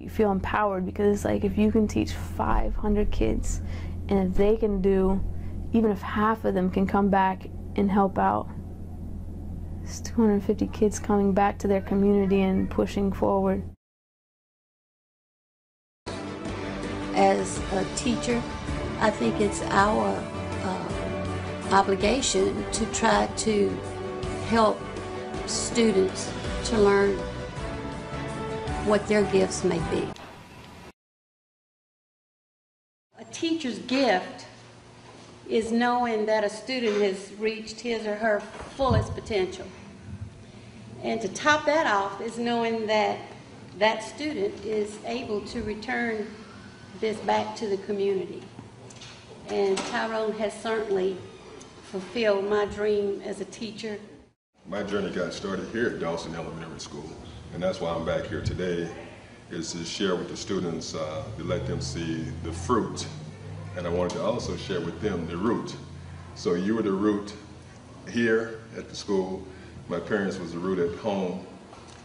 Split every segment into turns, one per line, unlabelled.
you feel empowered, because it's like if you can teach 500 kids, and if they can do, even if half of them can come back and help out, it's 250 kids coming back to their community and pushing forward.
As a teacher, I think it's our obligation to try to help students to learn what their gifts may be. A teacher's gift is knowing that a student has reached his or her fullest potential. And to top that off is knowing that that student is able to return this back to the community. And Tyrone has certainly fulfilled my dream as a teacher.
My journey got started here at Dawson Elementary School, and that's why I'm back here today, is to share with the students, to let them see the fruit. And I wanted to also share with them the root. So you were the root here at the school. My parents was the root at home.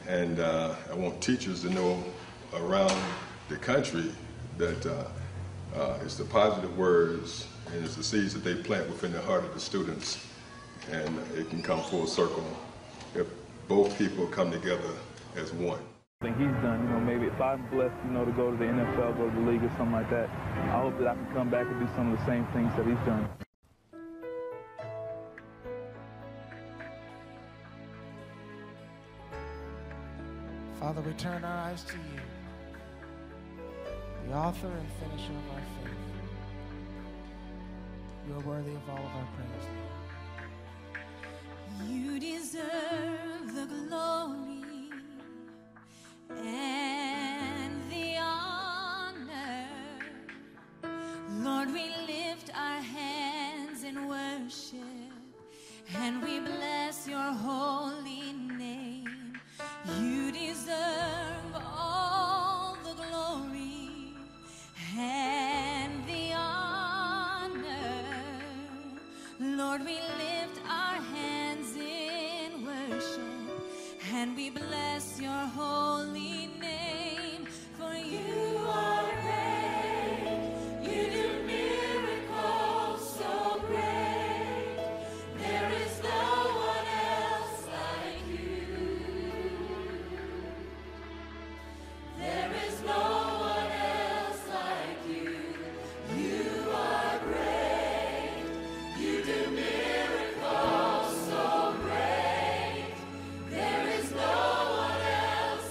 And I want teachers to know around the country that it's the positive words and it's the seeds that they plant within the heart of the students. And it can come full circle if both people come together as one.
I think he's done, maybe if I'm blessed, to go to the NFL, go to the league or something like that, I hope that I can come back and do some of the same things that he's done.
Father, we turn our eyes to you, the author and finisher of our faith. You are worthy of all of our praise, Lord.
You deserve the glory and the honor. Lord, we lift our hands in worship and we bless your holy name. You deserve all the glory and the honor. Lord, we lift our hands in worship and we bless your holy name. For you are great, you do miracles so great. There is no one else like you. There is no one else like you. You are great, you do miracles so great. There is no one else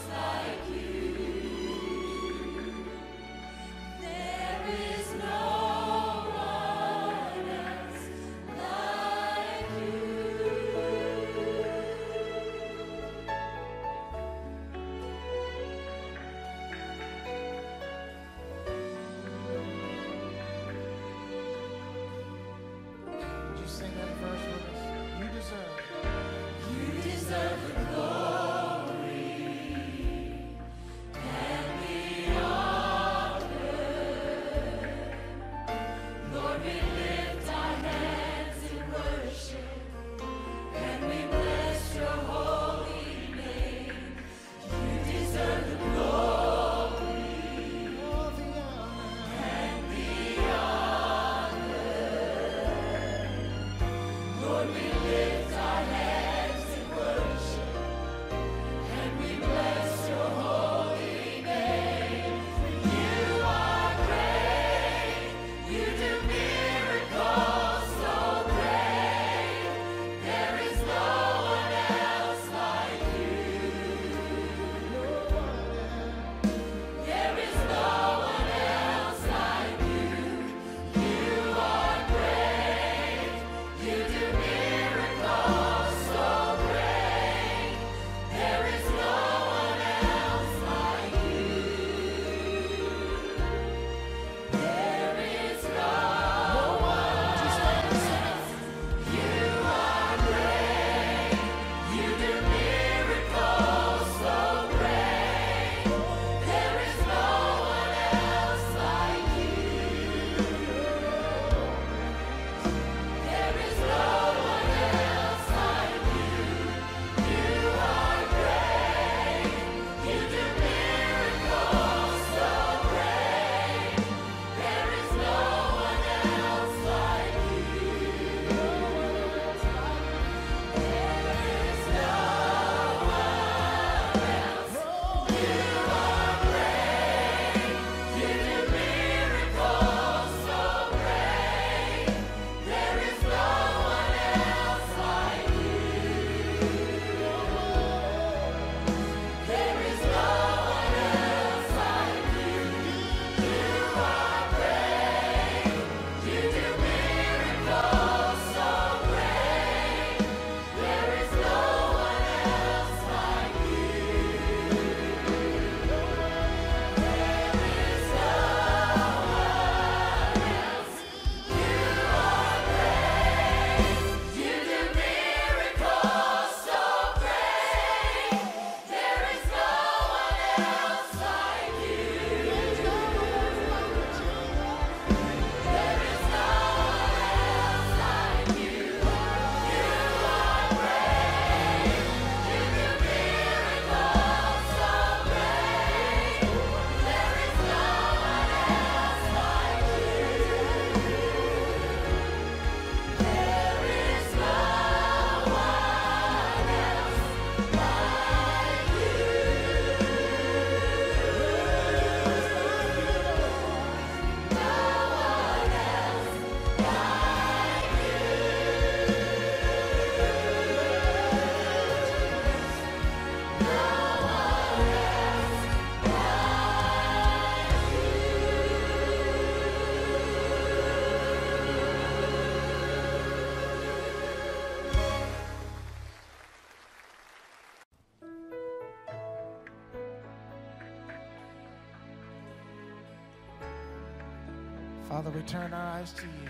Father, we turn our eyes to you,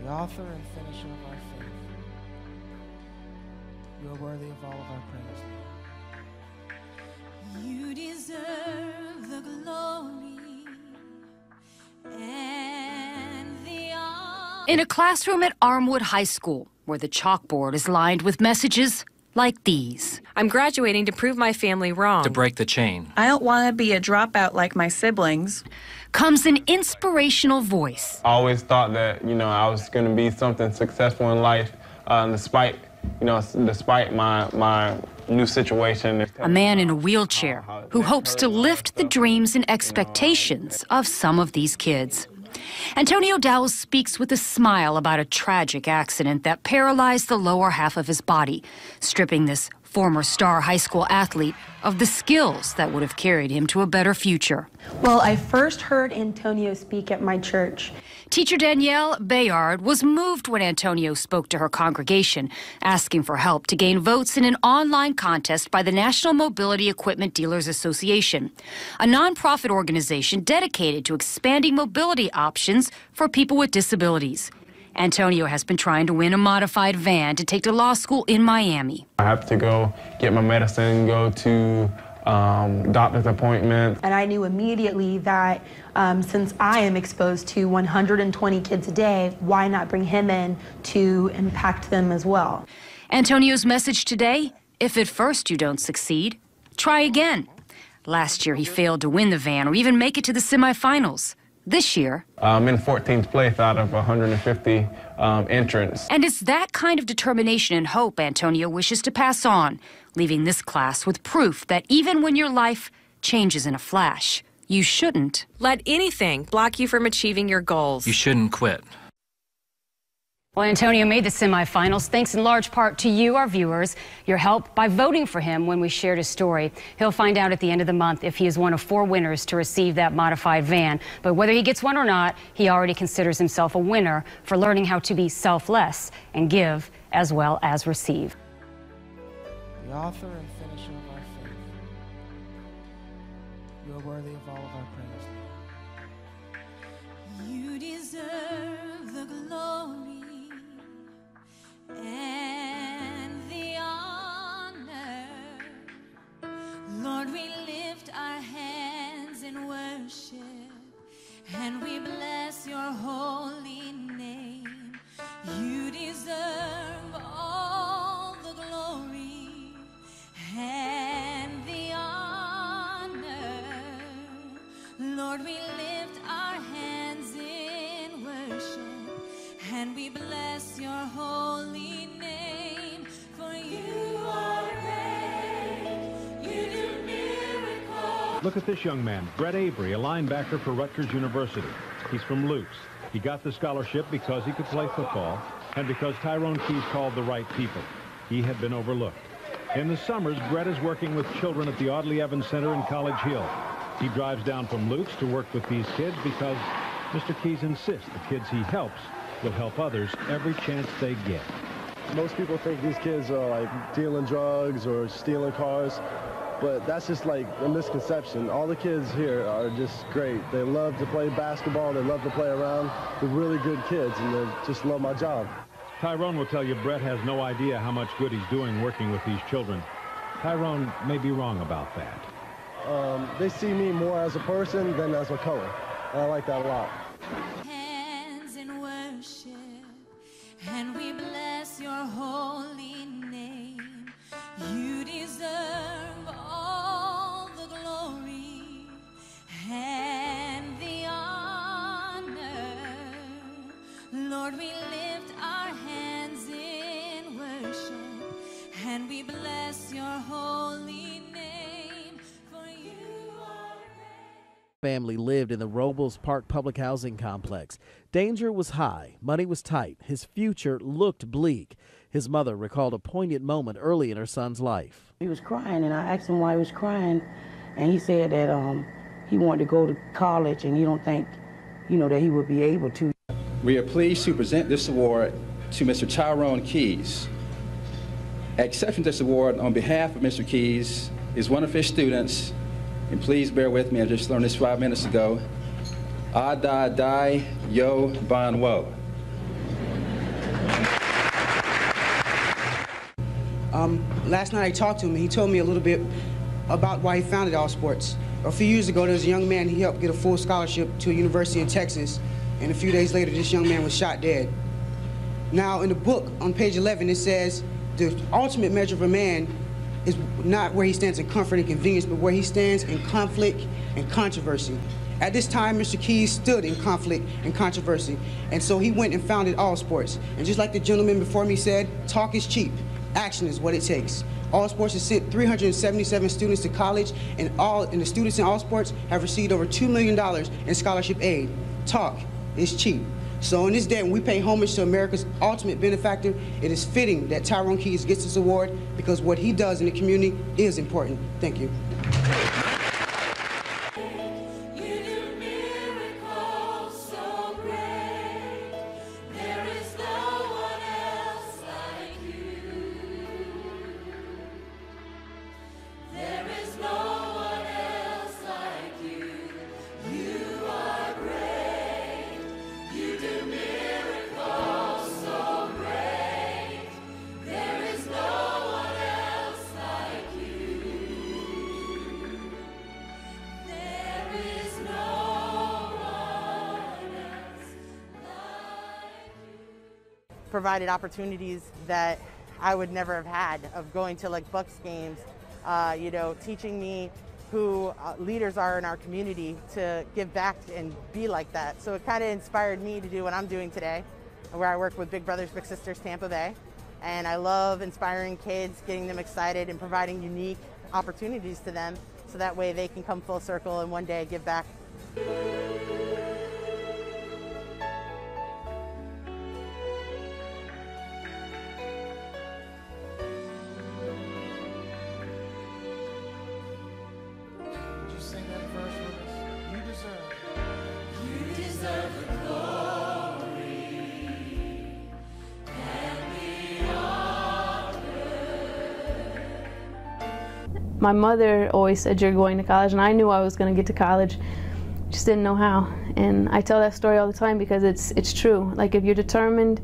the author and finisher of our faith. You are worthy of all of our praise, Lord.
You deserve the glory and the honor.
In a classroom at Armwood High School, where the chalkboard is lined with messages like these.
I'm graduating to prove my family wrong.
To break the chain.
I don't want to be a dropout like my siblings.
Comes an inspirational voice.
I always thought that, I was going to be something successful in life, despite my new situation.
A man in a wheelchair who hopes to lift the dreams and expectations of some of these kids. Antonio Dowell speaks with a smile about a tragic accident that paralyzed the lower half of his body, stripping this former star high school athlete of the skills that would have carried him to a better future.
Well, I first heard Antonio speak at my church.
Teacher Danielle Bayard was moved when Antonio spoke to her congregation, asking for help to gain votes in an online contest by the National Mobility Equipment Dealers Association, a nonprofit organization dedicated to expanding mobility options for people with disabilities. Antonio has been trying to win a modified van to take to law school in Miami.
I have to go get my medicine, go to doctor's appointments.
And I knew immediately that since I am exposed to 120 kids a day, why not bring him in to impact them as well?
Antonio's message today, if at first you don't succeed, try again. Last year he failed to win the van or even make it to the semifinals. This year,
I'm in 14th place out of 150 entrants.
And it's that kind of determination and hope Antonio wishes to pass on, leaving this class with proof that even when your life changes in a flash, you shouldn't
let anything block you from achieving your goals.
You shouldn't quit.
Well, Antonio made the semifinals thanks in large part to you, our viewers, your help by voting for him when we shared his story. He'll find out at the end of the month if he is one of 4 winners to receive that modified van. But whether he gets one or not, he already considers himself a winner for learning how to be selfless and give as well as receive.
The author and finisher of our faith. You are worthy of all of our praise.
You deserve the glory and the honor. Lord, we lift our hands in worship and we bless your holy name. You deserve all the glory and the honor. Lord, we lift our hands in worship and we bless your holy name. For you are great, you do miracles.
Look at this young man, Brett Avery, a linebacker for Rutgers University. He's from Luke's. He got the scholarship because he could play football and because Tyrone Keys called the right people. He had been overlooked. In the summers, Brett is working with children at the Audley Evans Center in College Hill. He drives down from Luke's to work with these kids because Mr. Keys insists the kids he helps will help others every chance they get.
Most people think these kids are like dealing drugs or stealing cars, but that's just like a misconception. All the kids here are just great. They love to play basketball, they love to play around. They're really good kids and they just love my job.
Tyrone will tell you Brett has no idea how much good he's doing working with these children. Tyrone may be wrong about that.
They see me more as a person than as a color. And I like that a lot.
Hands in worship, and we bless your holy name. You deserve all the glory and the honor. Lord, we lift our hands in worship, and we bless your holy name. For you are
family lived in the Robles Park Public Housing Complex. Danger was high, money was tight, his future looked bleak. His mother recalled a poignant moment early in her son's life.
He was crying, and I asked him why he was crying, and he said that he wanted to go to college, and he don't think, that he would be able to.
We are pleased to present this award to Mr. Tyrone Keys. Accepting this award on behalf of Mr. Keys is one of his students, and please bear with me, I just learned this 5 minutes ago, Adadai Yo Banwo.
Last night I talked to him and he told me a little bit about why he founded All Sports. A few years ago, there was a young man he helped get a full scholarship to a university in Texas, and a few days later, this young man was shot dead. Now, in the book, on page 11, it says, the ultimate measure of a man is not where he stands in comfort and convenience, but where he stands in conflict and controversy. At this time, Mr. Keys stood in conflict and controversy, and so he went and founded All Sports. And just like the gentleman before me said, talk is cheap. Action is what it takes. All Sports has sent 377 students to college, and the students in All Sports have received over $2 million in scholarship aid. Talk is cheap. So in this day, when we pay homage to America's ultimate benefactor, it is fitting that Tyrone Keys gets this award because what he does in the community is important. Thank you.
Provided opportunities that I would never have had of going to like Bucks games, you know, teaching me who leaders are in our community to give back and be like that. So it kind of inspired me to do what I'm doing today, where I work with Big Brothers Big Sisters Tampa Bay. And I love inspiring kids, getting them excited and providing unique opportunities to them so that way they can come full circle and one day give back.
My mother always said, you're going to college, and I knew I was going to get to college, just didn't know how. And I tell that story all the time because it's true. Like, if you're determined,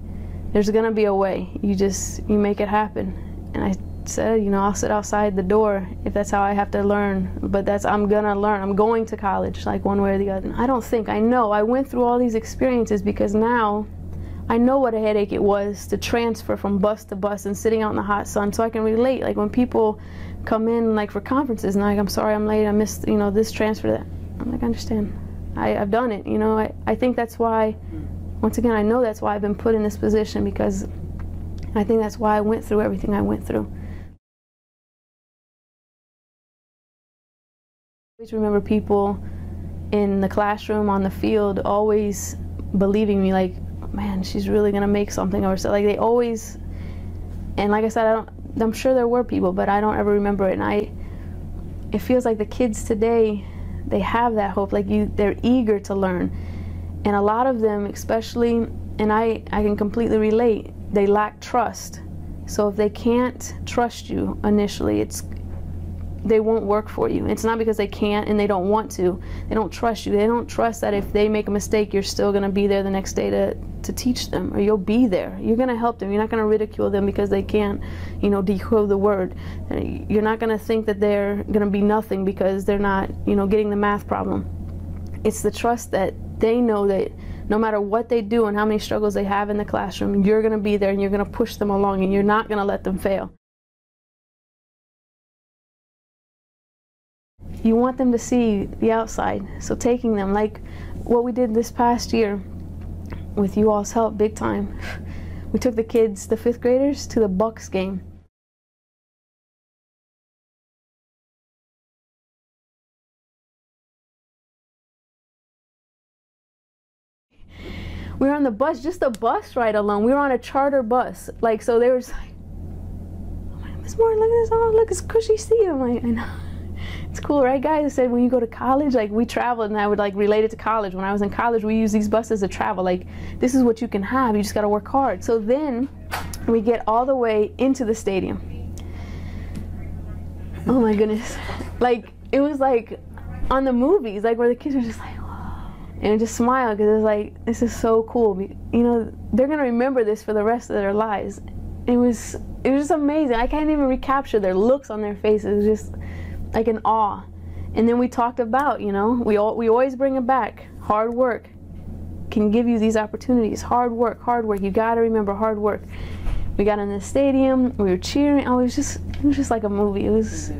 there's going to be a way. You make it happen. And I said, you know, I'll sit outside the door if that's how I have to learn, but I'm going to learn. I'm going to college, like one way or the other. I know. I went through all these experiences because now I know what a headache it was to transfer from bus to bus and sitting out in the hot sun, so I can relate. Like when people come in like for conferences and like, I'm sorry I'm late, I missed, you know, this transfer, that. I'm like, I understand. I've done it, you know. I think that's why, once again, I know that's why I've been put in this position, because I think that's why I went through everything I went through. I always remember people in the classroom, on the field, always believing me, like, man, she's really gonna make something of herself. Like, they always, and like I said, I'm sure there were people, but I don't ever remember it. And it feels like the kids today, they have that hope, like they're eager to learn. And a lot of them, especially, and I can completely relate, they lack trust. So if they can't trust you initially, they won't work for you. It's not because they can't and they don't want to. They don't trust you. They don't trust that if they make a mistake, you're still going to be there the next day to teach them, or you'll be there. You're going to help them. You're not going to ridicule them because they can't, you know, decode the word. You're not going to think that they're going to be nothing because they're not, you know, getting the math problem. It's the trust that they know that no matter what they do and how many struggles they have in the classroom, you're going to be there and you're going to push them along and you're not going to let them fail. You want them to see the outside, so taking them, like what we did this past year, with you all's help, big time. We took the kids, the 5th graders, to the Bucks game. We were on the bus, just the bus ride alone. We were on a charter bus. Like, so they were just like, oh my God, Miss Moore, look at this, oh, look, it's cushy seat. I'm like, I know. It's cool, right, guys? I said, when you go to college, like, we traveled, and I would, like, relate it to college. When I was in college, we used these buses to travel. Like, this is what you can have. You just got to work hard. So then we get all the way into the stadium. Oh, my goodness. Like, it was like on the movies, like, where the kids were just like, whoa. and just smile because it's like, this is so cool. You know, they're gonna remember this for the rest of their lives. It was just amazing. I can't even recapture their looks on their faces. It was just like an awe. And then we talked about, you know, we always bring it back. Hard work can give you these opportunities. Hard work, hard work. You got to remember hard work. We got in the stadium. We were cheering. Oh, it was just like a movie. It was.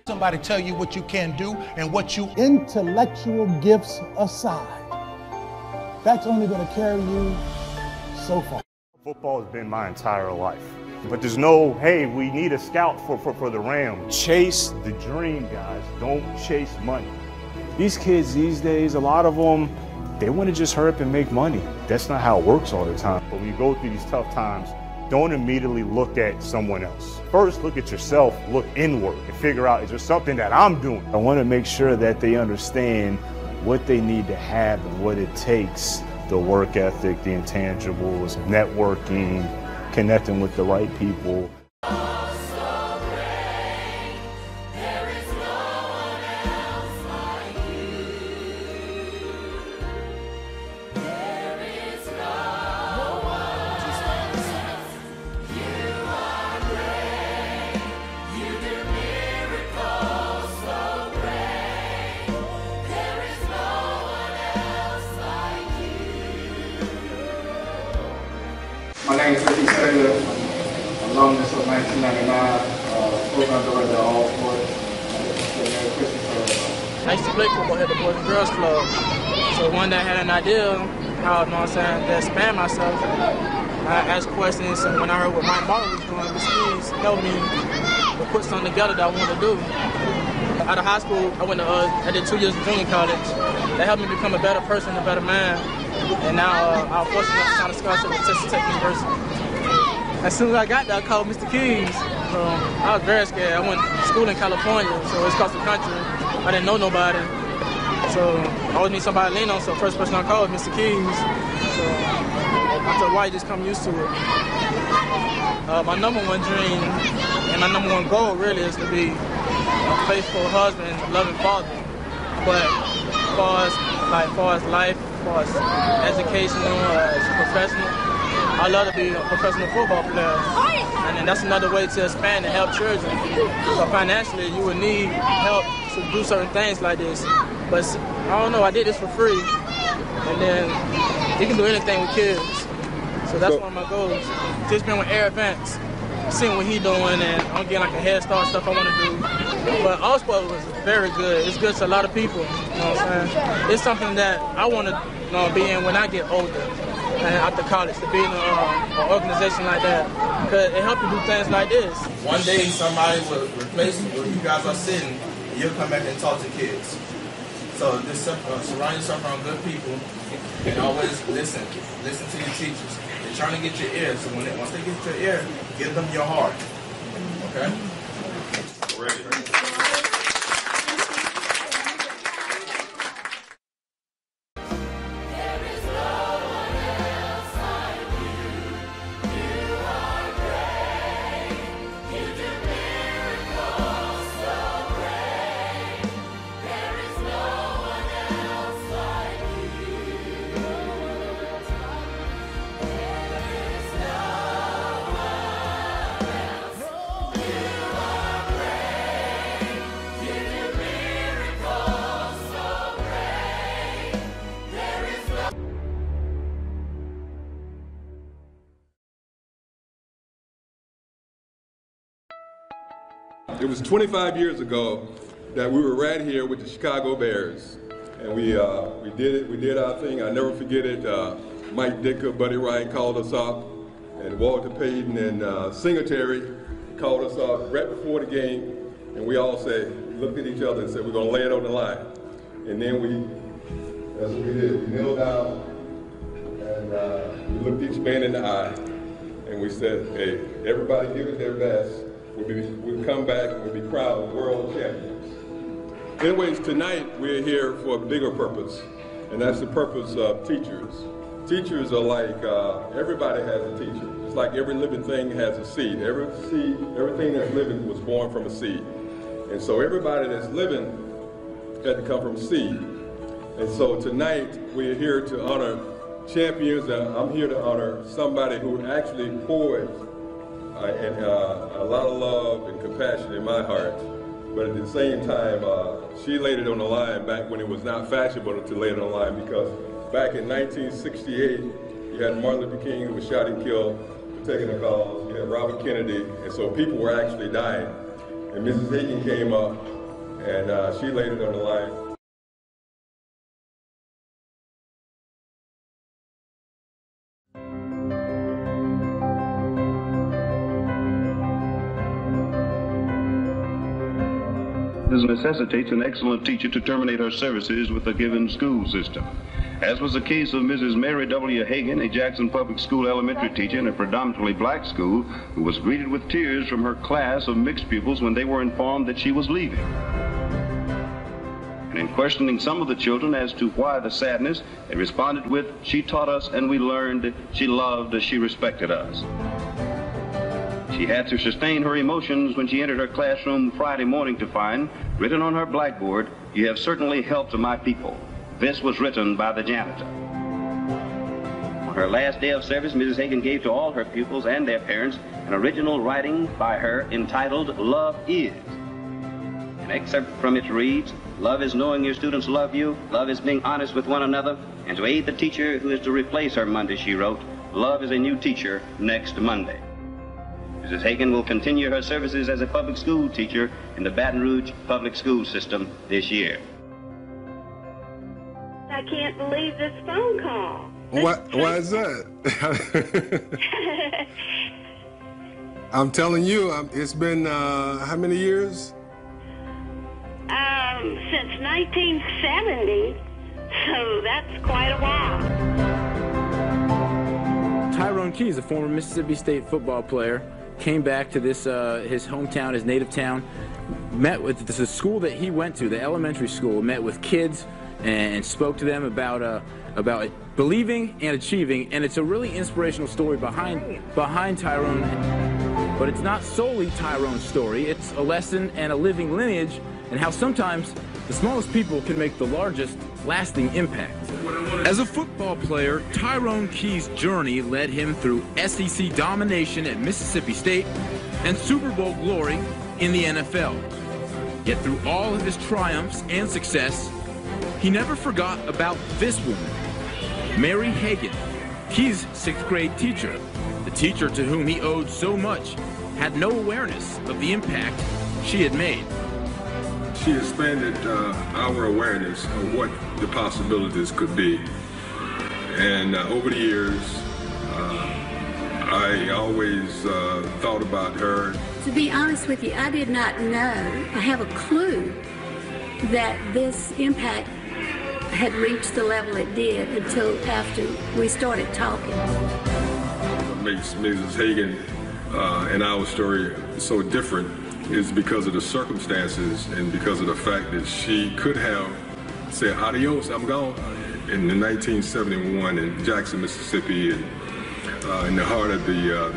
Somebody tell you what you can do and what you... Intellectual gifts aside, that's only going to carry you so far.
Football has been my entire life. But there's no, hey, we need a scout for the Rams. Chase the dream, guys. Don't chase money. These kids these days, a lot of them, they want to just hurry up and make money. That's not how it works all the time. But when you go through these tough times, don't immediately look at someone else. First, look at yourself, look inward, and figure out, is there something that I'm doing? I want to make sure that they understand what they need to have and what it takes, the work ethic, the intangibles, networking, connecting with the right people.
My name is Ricky Sager, alumnus of 1999, program director of all sports.
I used to play football at the Boys and Girls Club. So one day I had an idea how, you know what I'm saying, to expand myself. I asked questions, and when I heard what my mother was doing, Miss Keys helped me to put something together that I wanted to do. Out of high school, I did 2 years of junior college. That helped me become a better person, a better man. And now I was fortunate enough to sign a scholarship at Texas Tech University. As soon as I got there, I called Mr. Keys. I was very scared. I went to school in California, so it's across the country. I didn't know nobody. So I always need somebody to lean on, so the first person I called was Mr. Keys. So I said, why you just come used to it? My number one dream and my number one goal really is to be a faithful husband, a loving father. But as far as life, as far as educational, as professional, I love to be a professional football player. And then that's another way to expand and help children. So financially, you would need help to do certain things like this. But I don't know, I did this for free. And then you can do anything with kids. So that's one of my goals. Just been with Air Vance, seeing what he's doing, and I'm getting like a head start stuff I want to do. But all sport was very good. It's good to a lot of people. You know what I'm saying? It's something that I want to be in when I get older and after college, to be in an organization like that, because it helps you do things like this.
One day somebody will replace you, where you guys are sitting, and you'll come back and talk to kids. So just surround yourself around good people, and always listen to your teachers. They're trying to get your ear, so once they get your ear, give them your heart. Okay? Ready.
It was 25 years ago that we were right here with the Chicago Bears, and we did it. We did our thing. I never forget it. Mike Dicker, Buddy Ryan called us up, and Walter Payton and Singletary called us up right before the game, and we all looked at each other and said, we're gonna lay it on the line. And then that's what we did. We knelt down and we looked each man in the eye, and we said, hey, everybody give it their best. We'll come back and we'll be proud world champions. Anyways, tonight we're here for a bigger purpose, and that's the purpose of teachers. Teachers are like, everybody has a teacher. It's like every living thing has a seed. Everything that's living was born from a seed. And so everybody that's living had to come from a seed. And so tonight we're here to honor champions, and I'm here to honor somebody who actually poured a lot of love and compassion in my heart. But at the same time, she laid it on the line back when it was not fashionable to lay it on the line, because back in 1968, you had Martin Luther King, who was shot and killed for taking the cause. You had Robert Kennedy, and so people were actually dying. And Mrs. Hagan came up, and she laid it on the line.
This necessitates an excellent teacher to terminate her services with a given school system. As was the case of Mrs. Mary W. Hagan, a Jackson Public School elementary teacher in a predominantly black school, who was greeted with tears from her class of mixed pupils when they were informed that she was leaving. And in questioning some of the children as to why the sadness, they responded with, "She taught us and we learned, she loved, she respected us." She had to sustain her emotions when she entered her classroom Friday morning to find, written on her blackboard, "You have certainly helped my people." This was written by the janitor. On her last day of service, Mrs. Hagan gave to all her pupils and their parents an original writing by her entitled "Love Is." An excerpt from it reads, "Love is knowing your students love you. Love is being honest with one another. And to aid the teacher who is to replace her Monday," she wrote, "Love is a new teacher next Monday." Mrs. Hagan will continue her services as a public school teacher in the Baton Rouge public school system this year.
I can't believe this phone call.
Why is that? I'm telling you, it's been how many years?
Since 1970, so that's quite a while.
Tyrone Keys, a former Mississippi State football player, came back to this his hometown, his native town, met with the school that he went to, the elementary school, met with kids and spoke to them about believing and achieving, and it's a really inspirational story behind Tyrone. But it's not solely Tyrone's story, it's a lesson and a living lineage, and how sometimes the smallest people can make the largest lasting impact. As a football player, Tyrone Keys' journey led him through SEC domination at Mississippi State and Super Bowl glory in the NFL. Yet through all of his triumphs and success, he never forgot about this woman, Mary Hagan, Keys' 6th grade teacher. The teacher to whom he owed so much had no awareness of the impact she had made.
She expanded our awareness of what the possibilities could be. And over the years, I always thought about her.
To be honest with you, I did not know, I have a clue that this impact had reached the level it did until after we started talking.
What makes Mrs. Hagan and our story so different is because of the circumstances and because of the fact that she could have said, "Adios, I'm gone," in 1971 in Jackson, Mississippi, and in the heart of the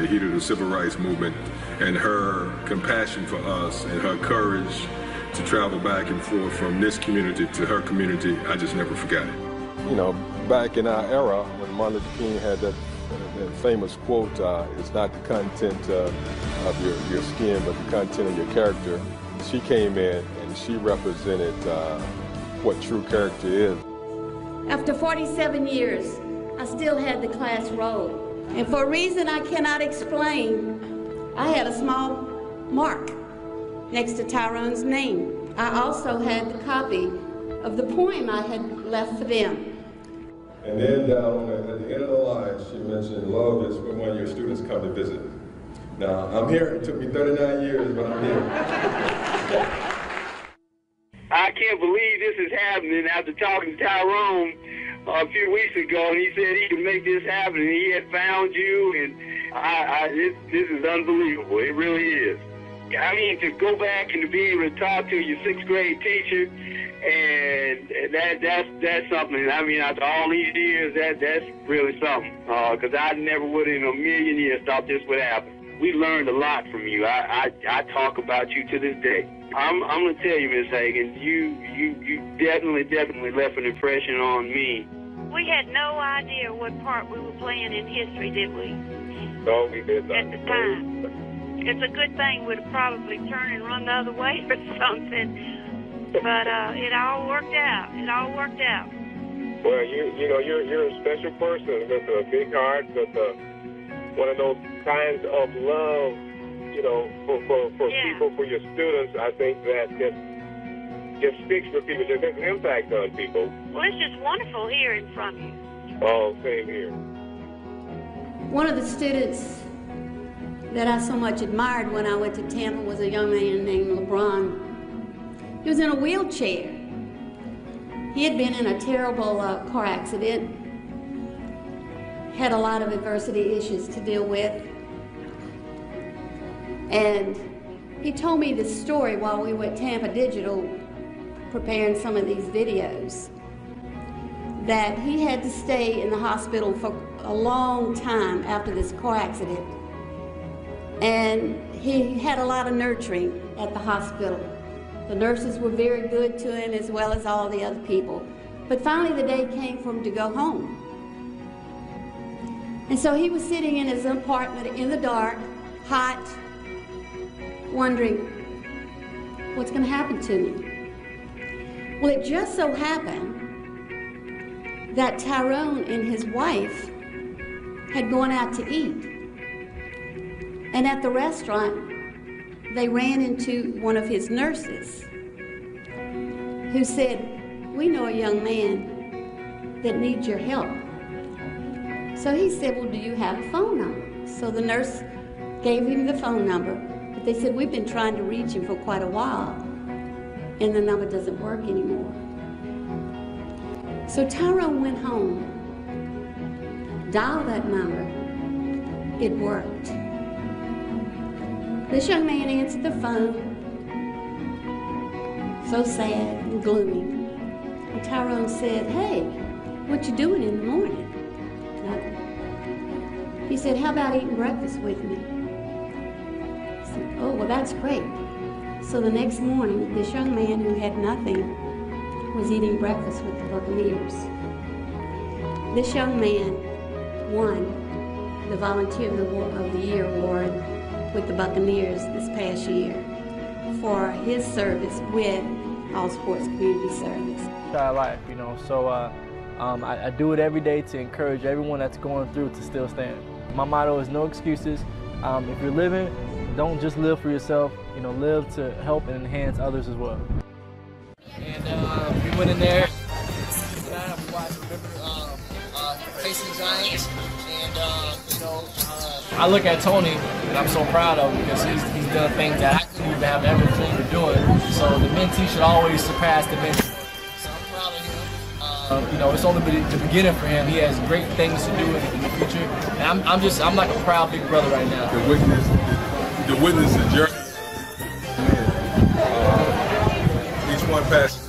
heat of the civil rights movement. And her compassion for us and her courage to travel back and forth from this community to her community, I just never forgot it. You know, back in our era, when Martin Luther King had that famous quote, "It's not the content of your skin, but the content of your character." She came in and she represented what true character is.
After 47 years, I still had the class roll. And for a reason I cannot explain, I had a small mark next to Tyrone's name. I also had the copy of the poem I had left for them.
And then down at the end of the line, she mentioned, "Love is when one of your students come to visit." Now, I'm here. It took me 39 years, but I'm here.
I can't believe this is happening after talking to Tyrone
a few weeks ago, and he said he could make this happen, and he had found you, and this is unbelievable. It really is. I mean, to go back and to be able to talk to your 6th grade teacher, and that's something. I mean, after all these years, that's really something. Because I never would in a million years thought this would happen. We learned a lot from you. I talk about you to this day. I'm gonna tell you, Miss Hagan, you definitely left an impression on me.
We had no idea what part we were playing in history, did we?
No, we did not.
At the time. It's a good thing we'd have probably turned and run the other way or something. But it all worked out. It all worked out.
Well, you're a special person with a big heart, with one of those kinds of love, for people, for your students. I think that just speaks for people, just has an impact on people.
Well, it's just wonderful hearing from you.
Oh, same here.
One of the students that I so much admired when I went to Tampa was a young man named LeBron. He was in a wheelchair. He had been in a terrible car accident, had a lot of adversity issues to deal with. And he told me this story while we were at Tampa Digital preparing some of these videos, that he had to stay in the hospital for a long time after this car accident. And he had a lot of nurturing at the hospital. The nurses were very good to him, as well as all the other people. But finally the day came for him to go home. And so he was sitting in his apartment in the dark, hot, wondering, what's going to happen to me? Well, it just so happened that Tyrone and his wife had gone out to eat. And at the restaurant, they ran into one of his nurses who said, we know a young man that needs your help. So he said, well, do you have a phone number? So the nurse gave him the phone number, but they said, we've been trying to reach him for quite a while, and the number doesn't work anymore. So Tyrone went home, dialed that number, it worked. This young man answered the phone, so sad and gloomy. And Tyrone said, hey, what you doing in the morning? Nothing. He said, how about eating breakfast with me? I said, oh, well, that's great. So the next morning, this young man who had nothing was eating breakfast with the Buccaneers. This young man won the Volunteer of the Year award with the Buccaneers this past year for his service with All Sports Community Service.
Life, so I do it every day to encourage everyone that's going through to still stand. My motto is no excuses. If you're living, don't just live for yourself, live to help and enhance others as well.
And we went in there, facing the Giants, and I look at Tony, and I'm so proud of him because he's done things that I couldn't even have ever dreamed of doing. So the mentee should always surpass the mentee. So I'm proud of him. It's only the beginning for him. He has great things to do in the future, and I'm like a proud big brother right now.
The witness the journey. Each one passes.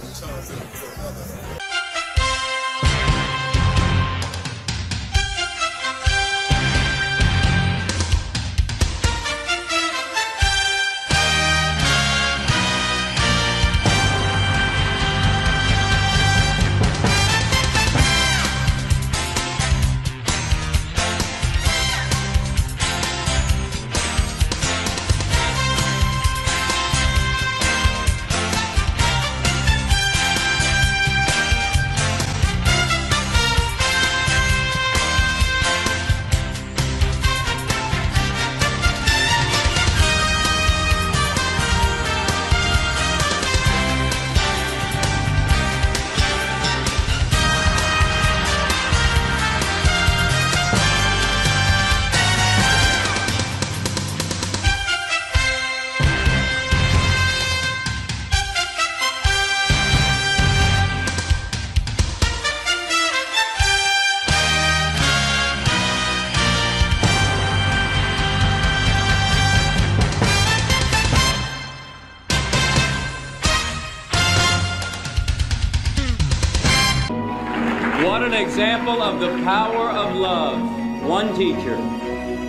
What an example of the power of love. One teacher,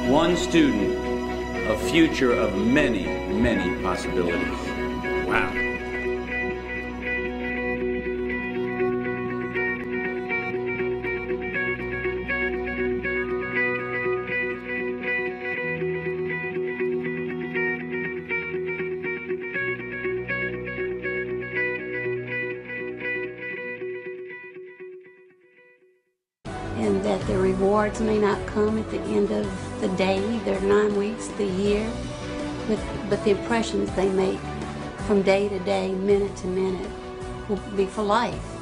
one student, a future of many, many possibilities. Wow.
And that the rewards may not come at the end of the day, their 9 weeks, the year, but the impressions they make from day to day, minute to minute, will be for life.